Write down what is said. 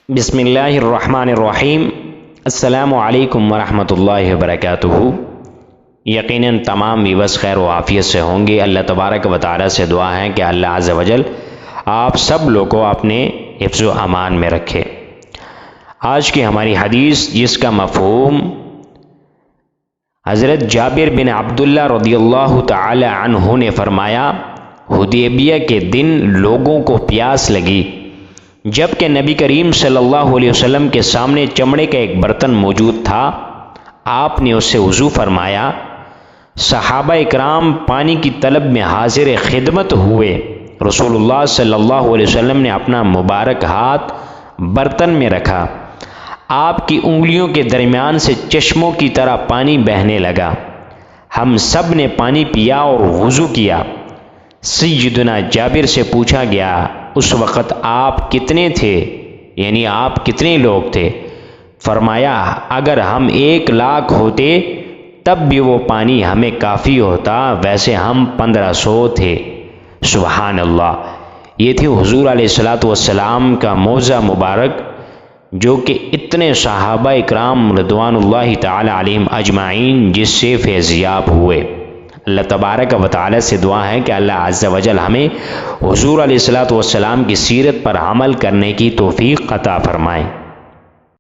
بسم اللہ الرحمن الرحیم۔ السلام علیکم ورحمۃ اللہ وبرکاتہ۔ یقیناً تمام ویورز خیر و عافیت سے ہوں گے۔ اللہ تبارک و تعالی سے دعا ہے کہ اللہ عز و جل آپ سب لوگوں کو اپنے حفظ و امان میں رکھے۔ آج کی ہماری حدیث جس کا مفہوم حضرت جابر بن عبداللہ رضی اللہ تعالی عنہ نے فرمایا، حدیبیہ کے دن لوگوں کو پیاس لگی، جبکہ نبی کریم صلی اللہ علیہ وسلم کے سامنے چمڑے کا ایک برتن موجود تھا۔ آپ نے اس سے وضو فرمایا۔ صحابہ اکرام پانی کی طلب میں حاضر خدمت ہوئے۔ رسول اللہ صلی اللہ علیہ وسلم نے اپنا مبارک ہاتھ برتن میں رکھا۔ آپ کی انگلیوں کے درمیان سے چشموں کی طرح پانی بہنے لگا۔ ہم سب نے پانی پیا اور وضو کیا۔ سیدنا جابر سے پوچھا گیا، اس وقت آپ کتنے تھے؟ یعنی آپ کتنے لوگ تھے؟ فرمایا، اگر ہم 1,00,000 ہوتے تب بھی وہ پانی ہمیں کافی ہوتا، ویسے ہم 1500 تھے۔ سبحان اللہ۔ یہ تھی حضور علیہ السلام کا معجزہ مبارک، جو کہ اتنے صحابہ اکرام رضوان اللہ تعالی علیہم اجمعین جس سے فیضیاب ہوئے۔ اللہ تبارک و تعالی سے دعا ہے کہ اللہ عز و جل ہمیں حضور علیہ السلام کی سیرت پر عمل کرنے کی توفیق عطا فرمائے۔